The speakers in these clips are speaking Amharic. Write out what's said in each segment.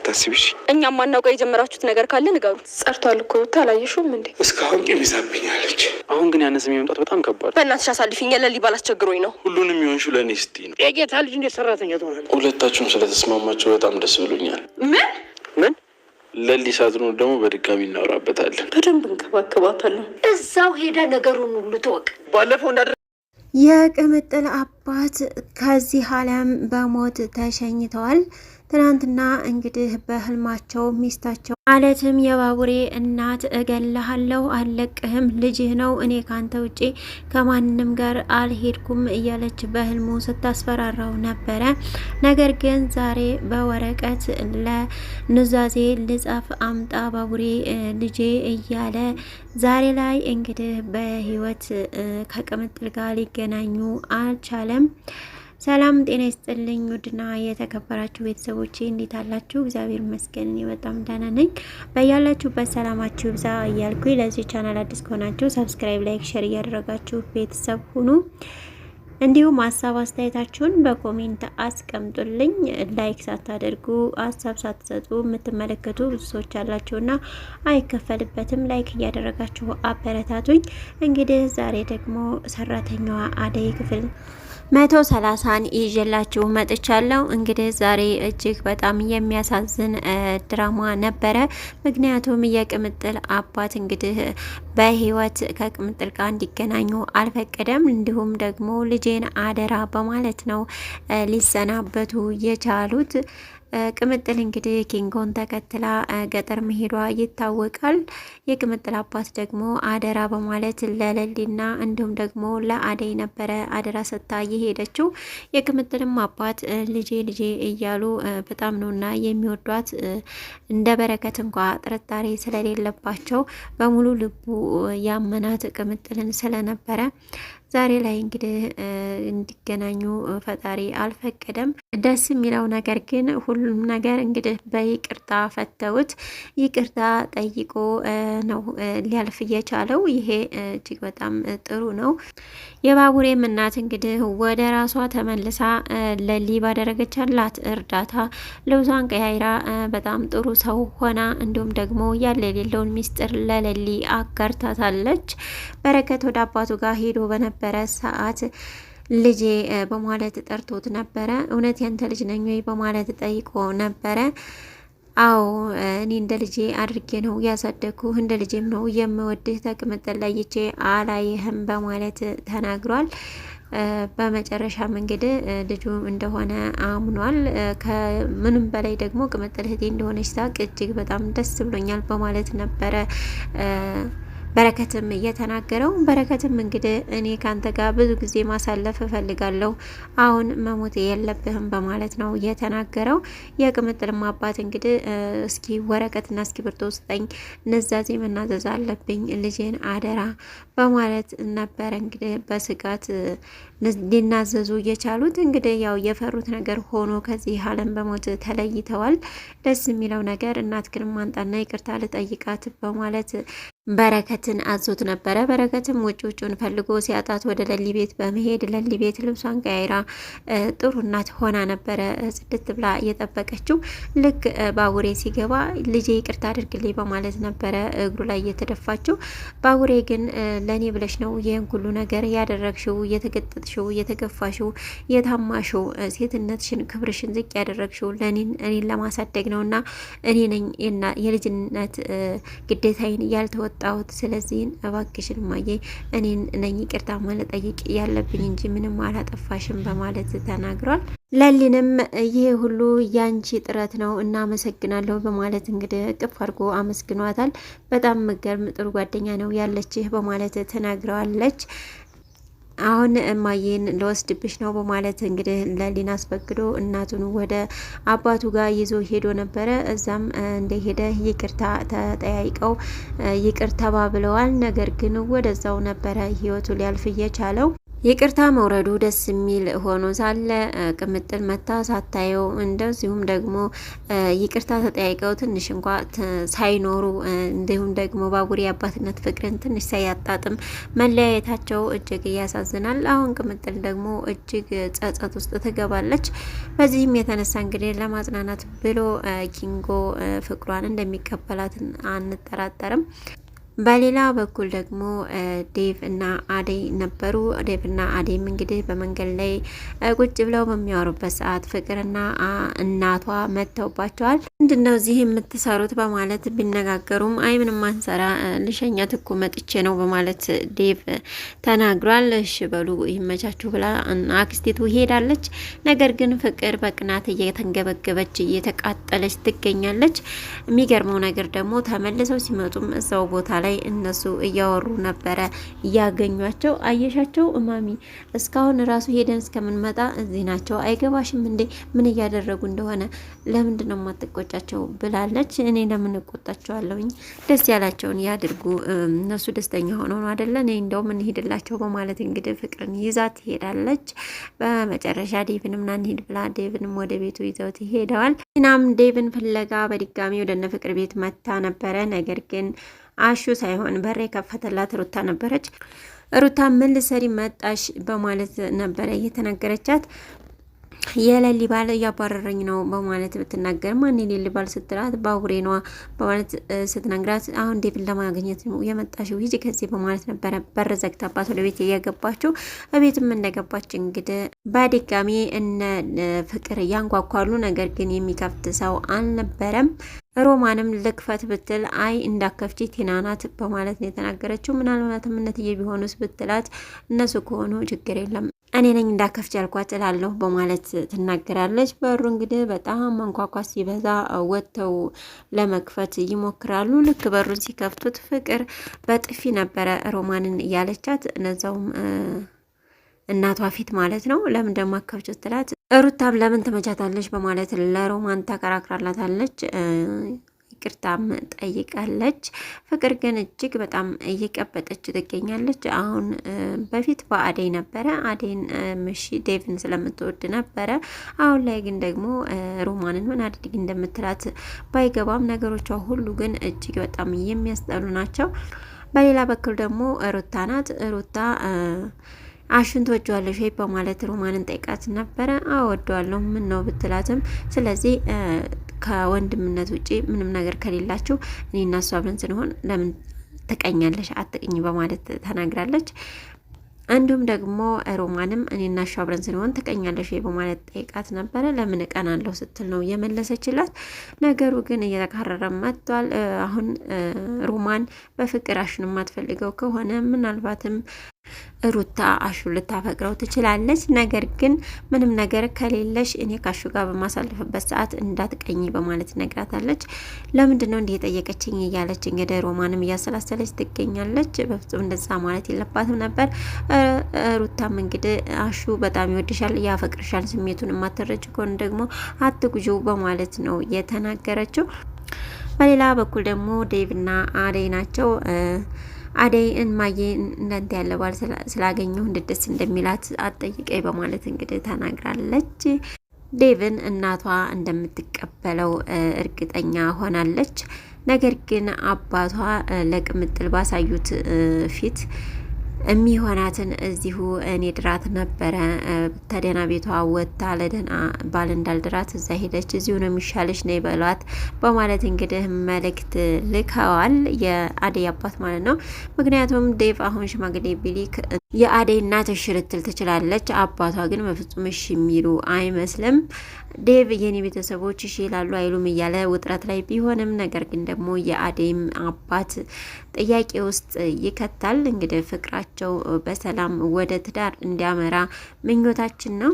እንዳታስቢሽ። እኛም ማናውቀው የጀመራችሁት ነገር ካለ ንገሩ። ጸርቷል እኮ ታላየሽውም እንዴ? እስካሁን ቂም ይዛብኛለች። አሁን ግን ያነሰ መምጣት በጣም ከባድ። በእናትሽ አሳልፊኝ። ለሊ ባላስቸግሮኝ ነው። ሁሉንም የሆንሽው ለእኔ ስትይ ነው። የጌታ ልጅ እንዴት ሰራተኛ ትሆናለህ? ሁለታችሁም ስለተስማማችሁ በጣም ደስ ብሎኛል። ምን ለሊ ሳትኖር ደግሞ በድጋሚ እናወራበታለን። በደንብ እንከባከባታለሁ። እዛው ሄደ ነገሩን ሁሉ ትወቅ። ባለፈው የቅምጥል አባት ከዚህ ዓለም በሞት ተሸኝተዋል። ትናንትና እንግዲህ በህልማቸው ሚስታቸው ማለትም የባቡሬ እናት እገልሃለሁ፣ አልለቅህም፣ ልጅህ ነው፣ እኔ ካንተ ውጪ ከማንም ጋር አልሄድኩም እያለች በህልሙ ስታስፈራራው ነበረ። ነገር ግን ዛሬ በወረቀት ለኑዛዜ ልጻፍ አምጣ ባቡሬ ልጄ እያለ ዛሬ ላይ እንግዲህ በህይወት ከቅምጥል ጋር ሊገናኙ አልቻለም። ሰላም ጤና ይስጥልኝ ውድና የተከበራችሁ ቤተሰቦቼ እንዴት አላችሁ? እግዚአብሔር ይመስገን እኔ በጣም ደህና ነኝ። በያላችሁበት ሰላማችሁ ይብዛ እያልኩኝ ለዚህ ቻናል አዲስ ከሆናችሁ ሰብስክራይብ፣ ላይክ፣ ሼር እያደረጋችሁ ቤተሰብ ሁኑ። እንዲሁም ሀሳብ አስተያየታችሁን በኮሜንት አስቀምጡልኝ። ላይክ ሳታደርጉ ሀሳብ ሳትሰጡ የምትመለከቱ ብዙ ሰዎች አላችሁና አይከፈልበትም። ላይክ እያደረጋችሁ አበረታቱኝ። እንግዲህ ዛሬ ደግሞ ሰራተኛዋ አደይ ክፍል 130ን ይዤላችሁ መጥቻለሁ። እንግዲህ ዛሬ እጅግ በጣም የሚያሳዝን ድራማ ነበረ። ምክንያቱም የቅምጥል አባት እንግዲህ በህይወት ከቅምጥል ጋር እንዲገናኙ አልፈቀደም። እንዲሁም ደግሞ ልጄን አደራ በማለት ነው ሊሰናበቱ የቻሉት። ቅምጥል እንግዲህ ኪንጎን ተከትላ ገጠር መሄዷ ይታወቃል። የቅምጥል አባት ደግሞ አደራ በማለት ለለሊና እንዲሁም ደግሞ ለአደይ ነበረ አደራ ሰጥታ የሄደችው። የቅምጥልም አባት ልጄ ልጄ እያሉ በጣም ነውና የሚወዷት። እንደ በረከት እንኳ ጥርጣሬ ስለሌለባቸው በሙሉ ልቡ ያመናት ቅምጥልን ስለነበረ ዛሬ ላይ እንግዲህ እንዲገናኙ ፈጣሪ አልፈቀደም። ደስ የሚለው ነገር ግን ሁሉም ነገር እንግዲህ በይቅርታ ፈተውት ይቅርታ ጠይቆ ነው ሊያልፍ እየቻለው። ይሄ እጅግ በጣም ጥሩ ነው። የባቡሬም እናት እንግዲህ ወደ ራሷ ተመልሳ ለሊ ባደረገቻላት እርዳታ ለውዛን ቀያይራ በጣም ጥሩ ሰው ሆና እንዲሁም ደግሞ ያለ የሌለውን ሚስጥር ለለሊ አጋርታታለች። በረከት ወደ አባቱ ጋር ሄዶ በነበረ ሰዓት ልጄ በማለት ጠርቶት ነበረ። እውነት ያንተ ልጅ ነኝ ወይ በማለት ጠይቆ ነበረ። አዎ እኔ እንደ ልጄ አድርጌ ነው ያሳደግኩ፣ እንደ ልጄም ነው የምወድህ፣ ተቅምጥል ለይቼ አላየህም በማለት ተናግሯል። በመጨረሻም እንግዲህ ልጁ እንደሆነ አምኗል። ከምንም በላይ ደግሞ ቅምጥል እህቴ እንደሆነች ሳቅ እጅግ በጣም ደስ ብሎኛል በማለት ነበረ በረከትም እየተናገረው። በረከትም እንግዲህ እኔ ካንተ ጋር ብዙ ጊዜ ማሳለፍ እፈልጋለሁ፣ አሁን መሞት የለብህም በማለት ነው የተናገረው። የቅምጥልም አባት እንግዲህ እስኪ ወረቀትና እስክሪብቶ ስጠኝ፣ ንዛዜ መናዘዝ አለብኝ፣ ልጄን አደራ በማለት ነበረ እንግዲህ በስጋት ሊናዘዙ እየቻሉት። እንግዲህ ያው የፈሩት ነገር ሆኖ ከዚህ ዓለም በሞት ተለይተዋል። ደስ የሚለው ነገር እናት ግን ማንጣና ይቅርታ ልጠይቃት በማለት በረከትን አዞት ነበረ። በረከትም ውጭውን ፈልጎ ሲያጣት ወደ ለሊ ቤት በመሄድ ለሊ ቤት ልብሷን ቀያይራ ጥሩ እናት ሆና ነበረ ጽድት ብላ እየጠበቀችው። ልክ ባቡሬ ሲገባ ልጄ ይቅርታ አድርግልኝ በማለት ነበረ እግሩ ላይ እየተደፋችው። ባቡሬ ግን ለእኔ ብለሽ ነው ይህን ሁሉ ነገር ያደረግሽው፣ የተገጠጥሽው፣ የተገፋሽው፣ የታማሽው፣ ሴትነትሽን ክብርሽን ዝቅ ያደረግሽው እኔን ለማሳደግ ነው እና እኔ ነኝ የልጅነት ግዴታዬን ያልተወጣ ጣውት ስለዚህ እባክሽን ማየ እኔን ነኝ ይቅርታ ማለት ጠይቅ ያለብኝ እንጂ ምንም አላጠፋሽም በማለት ተናግሯል። ለሊንም ይሄ ሁሉ ያንቺ ጥረት ነው እናመሰግናለሁ በማለት እንግዲህ እቅፍ አድርጎ አመስግኗታል። በጣም ምገርም ጥሩ ጓደኛ ነው ያለችህ በማለት ተናግረዋለች። አሁን እማዬን ለወስድብሽ ነው በማለት እንግዲህ ለሊን አስፈቅዶ እናቱን ወደ አባቱ ጋር ይዞ ሄዶ ነበረ። እዛም እንደሄደ ይቅርታ ተጠያይቀው ይቅር ተባብለዋል። ነገር ግን ወደዛው ነበረ ህይወቱ ሊያልፍ እየቻለው። ይቅርታ መውረዱ ደስ የሚል ሆኖ ሳለ ቅምጥል መታ ሳታየው እንደዚሁም ደግሞ ይቅርታ ተጠያይቀው ትንሽ እንኳ ሳይኖሩ እንዲሁም ደግሞ ባቡሬ አባትነት ፍቅርን ትንሽ ሳያጣጥም መለያየታቸው እጅግ ያሳዝናል። አሁን ቅምጥል ደግሞ እጅግ ጸጸት ውስጥ ትገባለች። በዚህም የተነሳ እንግዲህ ለማጽናናት ብሎ ኪንጎ ፍቅሯን እንደሚቀበላት አንጠራጠርም። በሌላ በኩል ደግሞ ዴቭ እና አደይ ነበሩ። ዴቭ እና አደይም እንግዲህ በመንገድ ላይ ቁጭ ብለው በሚያወሩበት ሰዓት ፍቅርና እናቷ መጥተውባቸዋል። ምንድነው እዚህ የምትሰሩት በማለት ቢነጋገሩም አይ ምንም አንሰራ ልሸኛት እኮ መጥቼ ነው በማለት ዴቭ ተናግሯል። እሺ በሉ ይመቻችሁ ብላ አክስቴቱ ሄዳለች። ነገር ግን ፍቅር በቅናት እየተንገበገበች እየተቃጠለች ትገኛለች። የሚገርመው ነገር ደግሞ ተመልሰው ሲመጡም እዛው ቦታ ላይ እነሱ እያወሩ ነበረ እያገኟቸው። አየሻቸው እማሚ እስካሁን ራሱ ሄደን እስከምንመጣ እዚህ ናቸው። አይገባሽም እንዴ ምን እያደረጉ እንደሆነ? ለምንድን ነው የማትቆጫቸው ብላለች። እኔ ለምን እቆጣቸዋለሁኝ? ደስ ያላቸውን ያድርጉ። እነሱ ደስተኛ ሆነው ነው አይደለ? እኔ እንደውም እንሄድላቸው በማለት እንግዲህ ፍቅርን ይዛ ትሄዳለች። በመጨረሻ ዴቭንም ና እንሂድ ብላ ዴቭንም ወደ ቤቱ ይዘውት ይሄደዋል። እናም ዴቭን ፍለጋ በድጋሚ ወደ እነ ፍቅር ቤት መታ ነበረ። ነገር ግን አሹ ሳይሆን በር የከፈተላት ሩታ ነበረች። ሩታ ምን ልትሰሪ መጣሽ በማለት ነበረ እየተናገረቻት። የሌሊ ባል እያባረረኝ ነው በማለት ብትናገር ማን የሌሊ ባል ስትላት ባቡሬ ነዋ በማለት ስትነግራት አሁን ዴቭን ለማግኘት የመጣሽው ሂጂ ከዚህ በማለት ነበረ በር ዘግታባት ወደ ቤት እየገባችው። ቤትም እንደገባች እንግዲህ በድጋሚ እነ ፍቅር እያንኳኳሉ፣ ነገር ግን የሚከፍት ሰው አልነበረም። ሮማንም ልክፈት ብትል አይ እንዳከፍቺ ቲና ናት በማለት ነው የተናገረችው። ምናልባትም እነትዬ ቢሆኑስ ብትላት እነሱ ከሆኑ ችግር የለም እኔ ነኝ እንዳከፍች ያልኳት እላለሁ በማለት ትናገራለች። በሩ እንግዲህ በጣም መንኳኳት ሲበዛ ወጥተው ለመክፈት ይሞክራሉ። ልክ በሩን ሲከፍቱት ፍቅር በጥፊ ነበረ ሮማንን እያለቻት እነዛውም እናቷ ፊት ማለት ነው። ለምን ደግሞ አከፍች ስትላት ሩታም ለምን ትመቻታለች በማለት ለሮማን ተከራክራላታለች። ይቅርታም ጠይቃለች። ፍቅር ግን እጅግ በጣም እየቀበጠች ትገኛለች። አሁን በፊት በአደይ ነበረ። አደይን ምሺ ዴቭን ስለምትወድ ነበረ። አሁን ላይ ግን ደግሞ ሮማንን ምን አድርጊ እንደምትላት ባይገባም ነገሮቿ ሁሉ ግን እጅግ በጣም የሚያስጠሉ ናቸው። በሌላ በኩል ደግሞ ሩታ ናት። ሩታ አሹን ትወጂዋለሽ ወይ በማለት ሮማንን ጠይቃት ነበረ። አወደዋለሁ ምን ነው ብትላትም ስለዚህ ከወንድምነት ውጪ ምንም ነገር ከሌላችሁ እኔ እና እሱ አብረን ስንሆን ለምን ትቀኛለሽ? አትቅኝ በማለት ተናግራለች። እንዲሁም ደግሞ ሮማንም እኔና እሱ አብረን ስንሆን ትቀኛለሽ ወይ በማለት ጠይቃት ነበረ። ለምን እቀናለሁ ስትል ነው የመለሰችላት። ነገሩ ግን እየተካረረ መጥቷል። አሁን ሮማን በፍቅር አሹን የማትፈልገው ከሆነ ምናልባትም ሩታ አሹ ልታፈቅረው ትችላለች። ነገር ግን ምንም ነገር ከሌለሽ እኔ ካሹ ጋር በማሳልፍበት ሰዓት እንዳትቀኝ በማለት ነግራታለች። ለምንድን ነው እንዲህ የጠየቀችኝ እያለች እንግዲህ ሮማንም እያሰላሰለች ትገኛለች። በፍጹም እንደዛ ማለት የለባትም ነበር። ሩታም እንግዲህ አሹ በጣም ይወድሻል፣ ያፈቅርሻል፣ ስሜቱን የማትረጅ ከሆነ ደግሞ አትጉጆ በማለት ነው የተናገረችው። በሌላ በኩል ደግሞ ዴቭና አደይ ናቸው። አደይ እማዬ እንዳንተ ያለ ባል ስላገኘሁ እንድደስ እንደሚላት አትጠይቀኝ በማለት እንግዲህ ተናግራለች። ዴቭን እናቷ እንደምትቀበለው እርግጠኛ ሆናለች። ነገር ግን አባቷ ለቅምጥል ባሳዩት ፊት የሚሆናትን እዚሁ እኔ ድራት ነበረ ተደና ቤቷ ወጥታ ለደና ባል እንዳልድራት እዛ ሄደች፣ እዚሁ ነው የሚሻለች ነው ይበሏት በማለት እንግዲህ መልእክት ልከዋል። የአደይ አባት ማለት ነው። ምክንያቱም ዴቭ አሁን ሽማግሌ ቢሊክ የአደይ እናት እሺ ልትል ትችላለች። አባቷ ግን በፍጹም እሺ የሚሉ አይመስልም። ዴቭ የኔ ቤተሰቦች እሺ ይላሉ አይሉም እያለ ውጥረት ላይ ቢሆንም ነገር ግን ደግሞ የአደይም አባት ጥያቄ ውስጥ ይከታል። እንግዲህ ፍቅራቸው በሰላም ወደ ትዳር እንዲያመራ ምኞታችን ነው።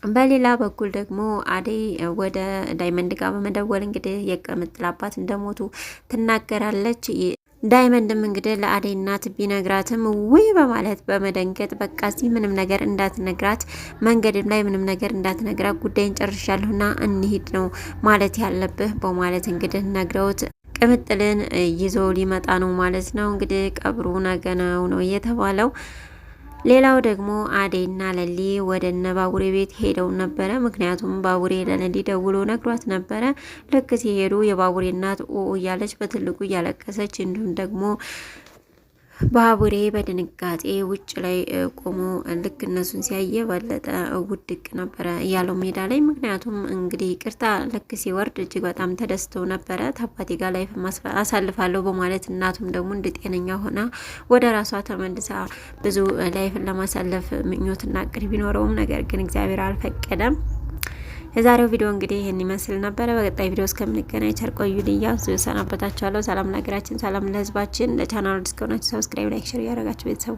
በሌላ በኩል ደግሞ አደይ ወደ ዳይመንድ ጋር በመደወል እንግዲህ የቅምጥል አባት እንደሞቱ ትናገራለች። ዳይመንድም እንግዲህ ለአደይ እናት ቢነግራትም ውይ በማለት በመደንገጥ በቃ እዚህ ምንም ነገር እንዳትነግራት፣ መንገድም ላይ ምንም ነገር እንዳትነግራት፣ ጉዳይን ጨርሻለሁና እንሂድ ነው ማለት ያለብህ በማለት እንግዲህ ነግረውት ቅምጥልን ይዞ ሊመጣ ነው ማለት ነው። እንግዲህ ቀብሩ ነገ ነው የተባለው። ሌላው ደግሞ አዴና ለሊ ወደ እነ ባቡሬ ቤት ሄደው ነበረ። ምክንያቱም ባቡሬ ለለሊ ደውሎ ነግሯት ነበረ። ልክ ሲሄዱ የባቡሬ እናት እያለች በትልቁ እያለቀሰች እንዲሁም ደግሞ ባቡሬ በድንጋጤ ውጭ ላይ ቆሞ ልክ እነሱን ሲያየ በለጠ ውድቅ ነበረ እያለው ሜዳ ላይ። ምክንያቱም እንግዲህ ቅርታ ልክ ሲወርድ እጅግ በጣም ተደስተው ነበረ። ታባቴ ጋር ላይፍ አሳልፋለሁ በማለት እናቱም ደግሞ እንደ ጤነኛ ሆና ወደ ራሷ ተመልሳ ብዙ ላይፍን ለማሳለፍ ምኞትና እቅድ ቢኖረውም ነገር ግን እግዚአብሔር አልፈቀደም። የዛሬው ቪዲዮ እንግዲህ ይህን ይመስል ነበረ። በቀጣይ ቪዲዮ እስከምንገናኝ ቸር ቆዩልኝ። ሰናበታችኋለሁ። ሰላም ለሀገራችን፣ ሰላም ለሕዝባችን። ለቻናሉ ዲስኮናችሁ ሰብስክራይብ፣ ላይክ፣ ሼር ያደረጋችሁ ቤተሰቡ